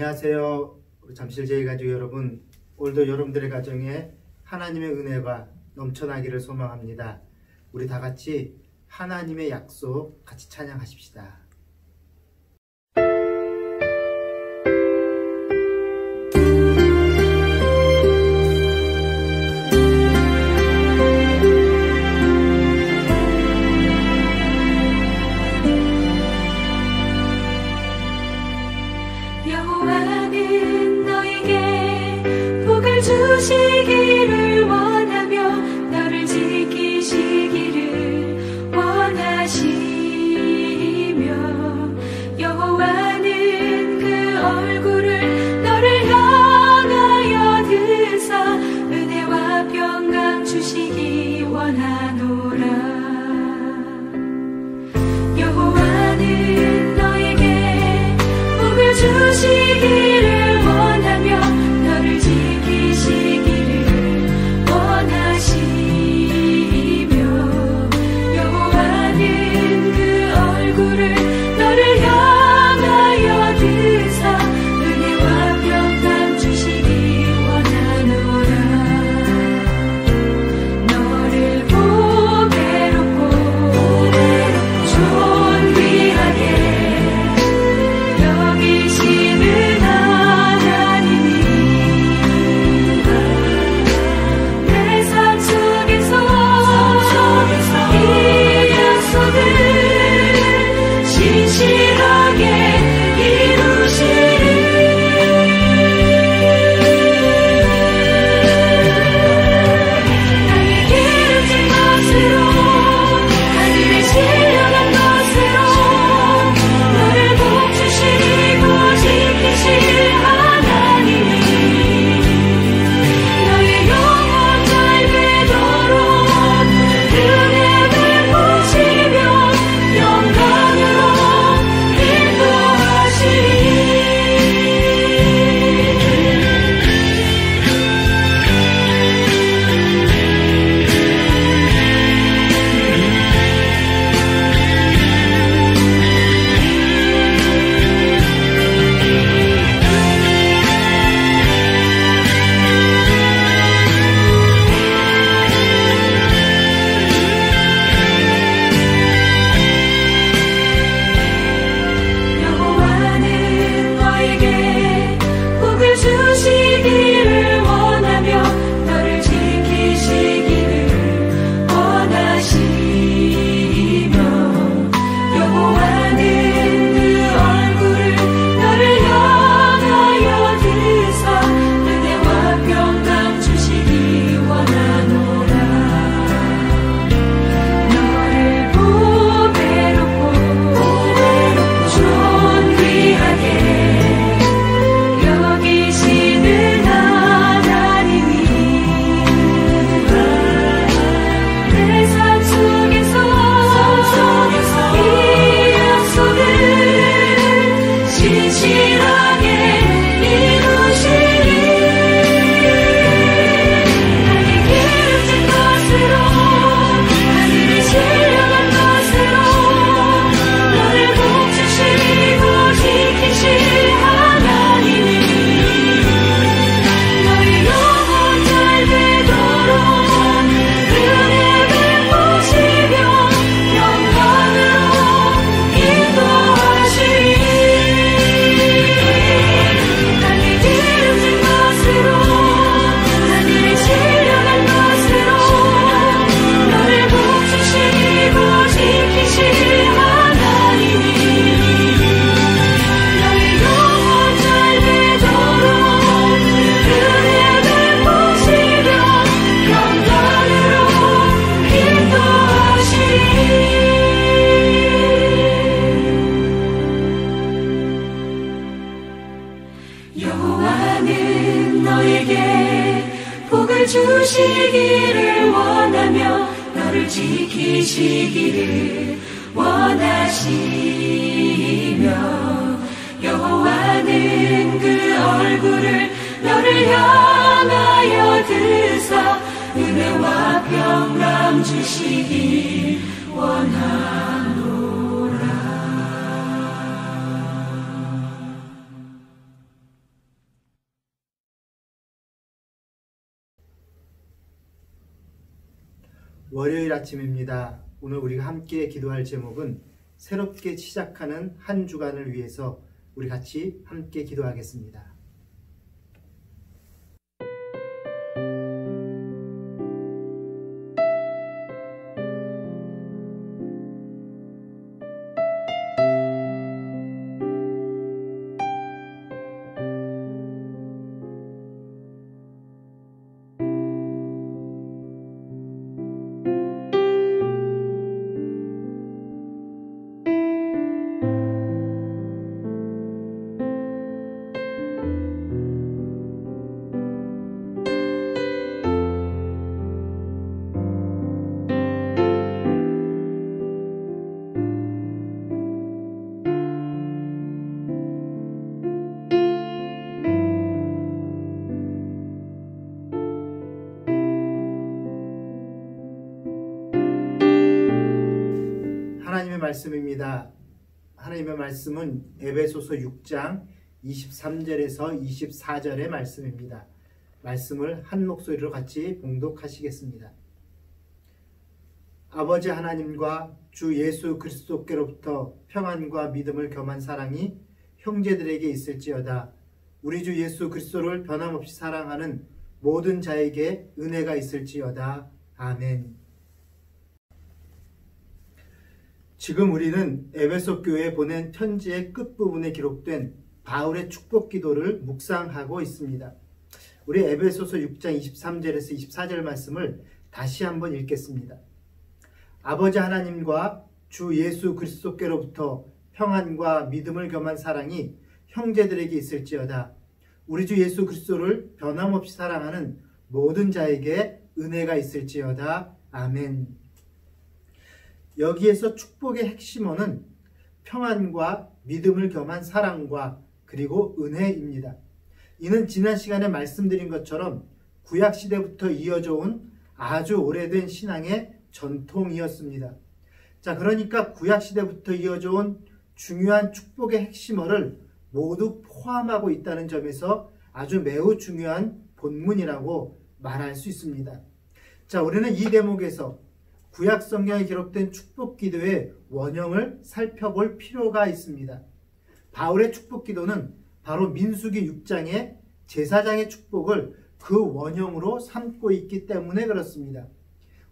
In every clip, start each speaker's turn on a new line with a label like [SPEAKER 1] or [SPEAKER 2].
[SPEAKER 1] 안녕하세요. 우리 잠실제일 가족 여러분, 오늘도 여러분들의 가정에 하나님의 은혜가 넘쳐나기를 소망합니다. 우리 다 같이 하나님의 약속 같이 찬양하십시다.
[SPEAKER 2] 여호와는 너에게 복을 주시기를 원하며 너를 지키시기를 원하시며 여호와는 그 얼굴을 너를 향하여 드사 은혜와 평강 주시기 원하노라. 여호와는 너에게 복을 주시기를 원하며 너를 지키시기를 원하시며 여호와는 그 얼굴을 너를 향하여 드사 은혜와 평강 주시기 원하노라. 너를 보배롭고 존귀하게 여기시는 하나님이 내 삶 속에서 이 약속을 신실하게 이루시리. 나의 기름진 것으로 하늘에 신령한 것으로 너를 복주시고 지키실 하나님이 너의 영혼 잘 되도록 은혜 베푸시며 영광으로 인도하시리. 여호와는 너에게 복을 주시기를 원하며 너를 지키시기를 원하시며 여호와는 그 얼굴을 너를 향하여 드사 은혜와 평강 주시기 원하노라. 너를 보배롭고 존귀하게 여기시는 하나님이 내 삶 속에서 이 약속을 신실하게 이루시리. 나의 기름진 것으로 하늘에 신령한 것으로 너를 복주시고 지키실 하나님이 너의 영혼 잘 되도록 은혜 베푸시며 영광으로 인도하시리. 나의 기름진 것으로 하늘에 신령한 것으로 너를 복주시고 지키실 하나님이 너의 영혼 잘 되도록 은혜 베푸시며 영광으로 인도하시리. 여호와는 너에게 복을 주시기를 원하며 너를 지키시기를 원하시며 여호와는 그 얼굴을 너를 향하여 드사 은혜와 평강 주시기 원하노라.
[SPEAKER 1] 월요일 아침입니다. 오늘 우리가 함께 기도할 제목은 새롭게 시작하는 한 주간을 위해서 우리 같이 함께 기도하겠습니다. 하나님의 말씀입니다. 하나님의 말씀은 에베소서 6장 23절에서 24절의 말씀입니다. 말씀을 한 목소리로 같이 봉독하시겠습니다. 아버지 하나님과 주 예수 그리스도께로부터 평안과 믿음을 겸한 사랑이 형제들에게 있을지어다. 우리 주 예수 그리스도를 변함없이 사랑하는 모든 자에게 은혜가 있을지어다. 아멘. 지금 우리는 에베소 교회에 보낸 편지의 끝부분에 기록된 바울의 축복 기도를 묵상하고 있습니다. 우리 에베소서 6장 23절에서 24절 말씀을 다시 한번 읽겠습니다. 아버지 하나님과 주 예수 그리스도께로부터 평안과 믿음을 겸한 사랑이 형제들에게 있을지어다. 우리 주 예수 그리스도를 변함없이 사랑하는 모든 자에게 은혜가 있을지어다. 아멘. 여기에서 축복의 핵심어는 평안과 믿음을 겸한 사랑과 그리고 은혜입니다. 이는 지난 시간에 말씀드린 것처럼 구약시대부터 이어져 온 아주 오래된 신앙의 전통이었습니다. 자, 그러니까 구약시대부터 이어져 온 중요한 축복의 핵심어를 모두 포함하고 있다는 점에서 아주 매우 중요한 본문이라고 말할 수 있습니다. 자, 우리는 이 대목에서 구약 성경에 기록된 축복 기도의 원형을 살펴볼 필요가 있습니다. 바울의 축복 기도는 바로 민수기 6장의 제사장의 축복을 그 원형으로 삼고 있기 때문에 그렇습니다.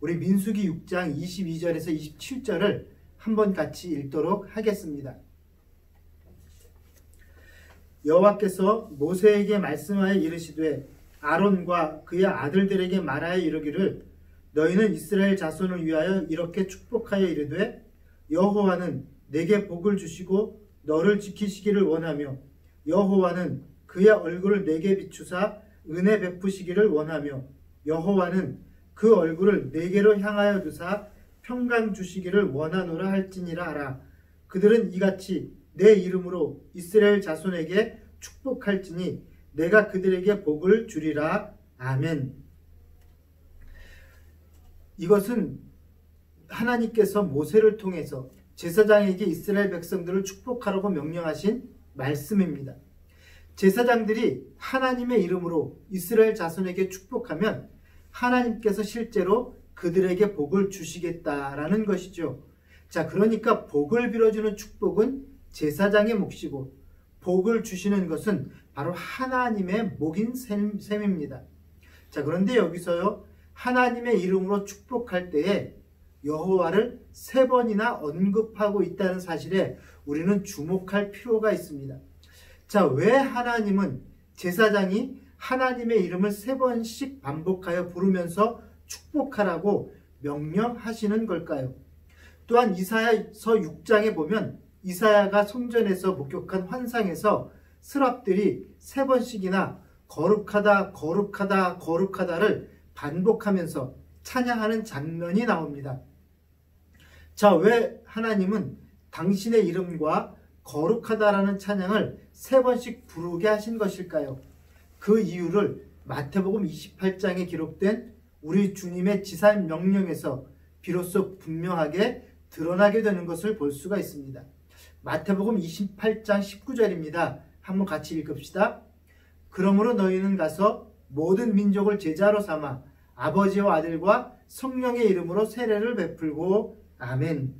[SPEAKER 1] 우리 민수기 6장 22절에서 27절을 한번 같이 읽도록 하겠습니다. 여호와께서 모세에게 말씀하여 이르시되 아론과 그의 아들들에게 말하여 이르기를 너희는 이스라엘 자손을 위하여 이렇게 축복하여 이르되 여호와는 내게 복을 주시고 너를 지키시기를 원하며 여호와는 그의 얼굴을 내게 비추사 은혜 베푸시기를 원하며 여호와는 그 얼굴을 내게로 향하여 두사 평강 주시기를 원하노라 할지니라 하라. 그들은 이같이 내 이름으로 이스라엘 자손에게 축복할지니 내가 그들에게 복을 주리라. 아멘. 이것은 하나님께서 모세를 통해서 제사장에게 이스라엘 백성들을 축복하라고 명령하신 말씀입니다. 제사장들이 하나님의 이름으로 이스라엘 자손에게 축복하면 하나님께서 실제로 그들에게 복을 주시겠다라는 것이죠. 자, 그러니까 복을 빌어주는 축복은 제사장의 몫이고 복을 주시는 것은 바로 하나님의 몫인 셈입니다. 자, 그런데 여기서요, 하나님의 이름으로 축복할 때에 여호와를 3번이나 언급하고 있다는 사실에 우리는 주목할 필요가 있습니다. 자, 왜 하나님은 제사장이 하나님의 이름을 3번씩 반복하여 부르면서 축복하라고 명령하시는 걸까요? 또한 이사야서 6장에 보면 이사야가 성전에서 목격한 환상에서 스랍들이 3번씩이나 거룩하다 거룩하다 거룩하다를 반복하면서 찬양하는 장면이 나옵니다. 자, 왜 하나님은 당신의 이름과 거룩하다라는 찬양을 3번씩 부르게 하신 것일까요? 그 이유를 마태복음 28장에 기록된 우리 주님의 지상 명령에서 비로소 분명하게 드러나게 되는 것을 볼 수가 있습니다. 마태복음 28장 19절입니다. 한번 같이 읽읍시다. 그러므로 너희는 가서 모든 민족을 제자로 삼아 아버지와 아들과 성령의 이름으로 세례를 베풀고 아멘.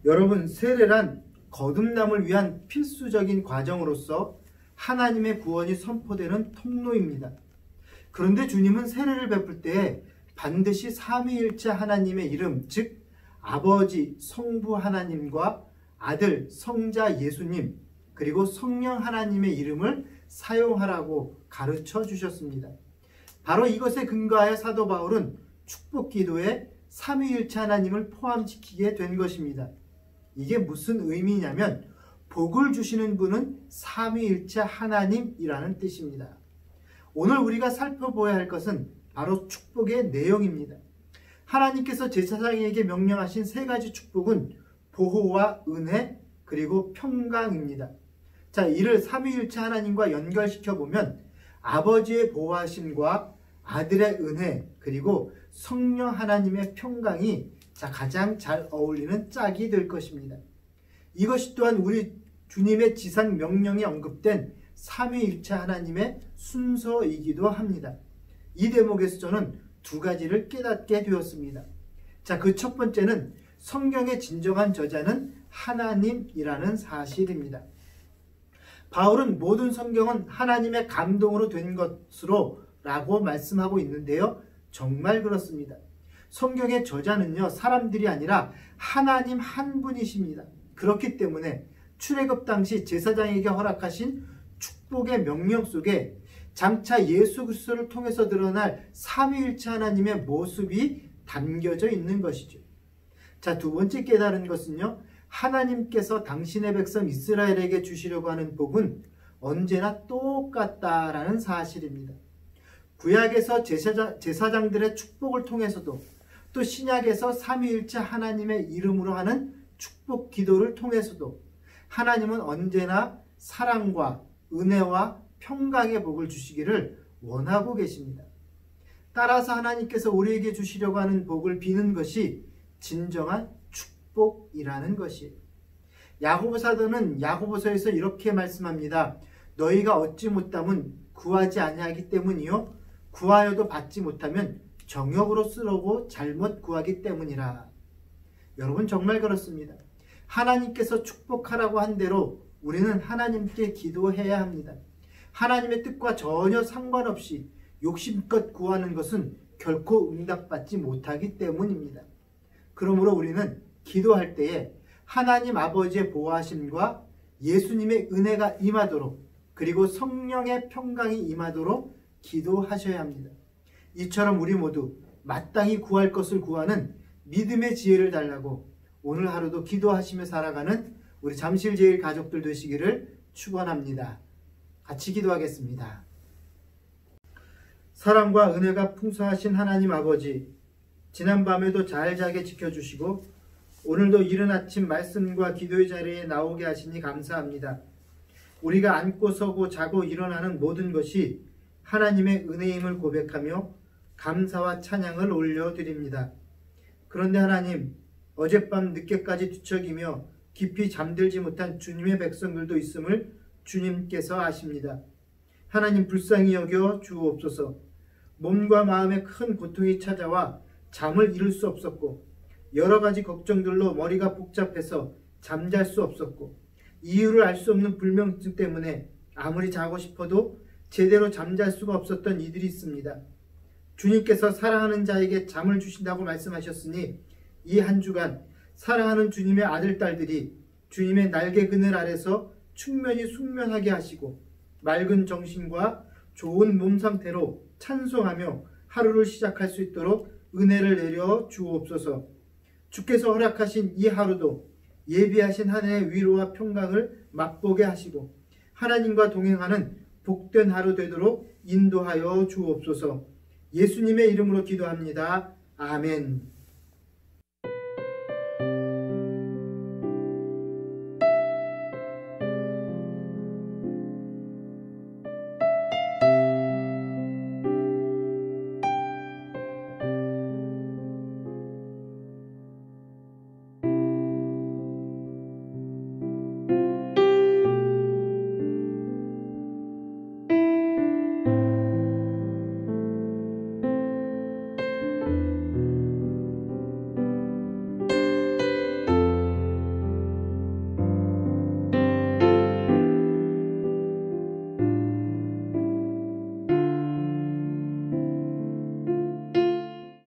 [SPEAKER 1] 여러분, 세례란 거듭남을 위한 필수적인 과정으로서 하나님의 구원이 선포되는 통로입니다. 그런데 주님은 세례를 베풀 때 반드시 삼위일체 하나님의 이름, 즉 아버지 성부 하나님과 아들 성자 예수님, 그리고 성령 하나님의 이름을 사용하라고 가르쳐 주셨습니다. 바로 이것에 근거하여 사도 바울은 축복 기도에 삼위일체 하나님을 포함시키게 된 것입니다. 이게 무슨 의미냐면 복을 주시는 분은 삼위일체 하나님이라는 뜻입니다. 오늘 우리가 살펴보아야 할 것은 바로 축복의 내용입니다. 하나님께서 제사장에게 명령하신 세 가지 축복은 보호와 은혜 그리고 평강입니다. 자, 이를 삼위일체 하나님과 연결시켜 보면 아버지의 보호하심과 아들의 은혜 그리고 성령 하나님의 평강이 가장 잘 어울리는 짝이 될 것입니다. 이것이 또한 우리 주님의 지상 명령에 언급된 삼위일체 하나님의 순서이기도 합니다. 이 대목에서 저는 두 가지를 깨닫게 되었습니다. 자, 그 첫 번째는 성경의 진정한 저자는 하나님이라는 사실입니다. 바울은 모든 성경은 하나님의 감동으로 된 것으로 라고 말씀하고 있는데요. 정말 그렇습니다. 성경의 저자는요, 사람들이 아니라 하나님 한 분이십니다. 그렇기 때문에 출애굽 당시 제사장에게 허락하신 축복의 명령 속에 장차 예수 그리스도를 통해서 드러날 삼위일체 하나님의 모습이 담겨져 있는 것이죠. 자, 두 번째 깨달은 것은요, 하나님께서 당신의 백성 이스라엘에게 주시려고 하는 복은 언제나 똑같다라는 사실입니다. 구약에서 제사장들의 축복을 통해서도 또 신약에서 삼위일체 하나님의 이름으로 하는 축복 기도를 통해서도 하나님은 언제나 사랑과 은혜와 평강의 복을 주시기를 원하고 계십니다. 따라서 하나님께서 우리에게 주시려고 하는 복을 비는 것이 진정한 축복이라는 것이에요. 야고보 사도는 야고보서에서 이렇게 말씀합니다. 너희가 얻지 못함은 구하지 아니하기 때문이요 구하여도 받지 못하면 정욕으로 쓰려고 잘못 구하기 때문이라. 여러분, 정말 그렇습니다. 하나님께서 축복하라고 한 대로 우리는 하나님께 기도해야 합니다. 하나님의 뜻과 전혀 상관없이 욕심껏 구하는 것은 결코 응답받지 못하기 때문입니다. 그러므로 우리는 기도할 때에 하나님 아버지의 보호하심과 예수님의 은혜가 임하도록 그리고 성령의 평강이 임하도록 기도하셔야 합니다. 이처럼 우리 모두 마땅히 구할 것을 구하는 믿음의 지혜를 달라고 오늘 하루도 기도하시며 살아가는 우리 잠실제일 가족들 되시기를 축원합니다. 같이 기도하겠습니다. 사랑과 은혜가 풍성하신 하나님 아버지, 지난밤에도 잘 자게 지켜주시고 오늘도 이른 아침 말씀과 기도의 자리에 나오게 하시니 감사합니다. 우리가 앉고 서고 자고 일어나는 모든 것이 하나님의 은혜임을 고백하며 감사와 찬양을 올려드립니다. 그런데 하나님, 어젯밤 늦게까지 뒤척이며 깊이 잠들지 못한 주님의 백성들도 있음을 주님께서 아십니다. 하나님, 불쌍히 여겨 주옵소서. 몸과 마음에 큰 고통이 찾아와 잠을 이룰 수 없었고 여러 가지 걱정들로 머리가 복잡해서 잠잘 수 없었고 이유를 알 수 없는 불면증 때문에 아무리 자고 싶어도 제대로 잠잘 수가 없었던 이들이 있습니다. 주님께서 사랑하는 자에게 잠을 주신다고 말씀하셨으니 이 한 주간 사랑하는 주님의 아들, 딸들이 주님의 날개 그늘 아래서 충만히 숙면하게 하시고 맑은 정신과 좋은 몸 상태로 찬송하며 하루를 시작할 수 있도록 은혜를 내려 주옵소서. 주께서 허락하신 이 하루도 예비하신 한 해의 위로와 평강을 맛보게 하시고 하나님과 동행하는 복된 하루 되도록 인도하여 주옵소서. 예수님의 이름으로 기도합니다. 아멘.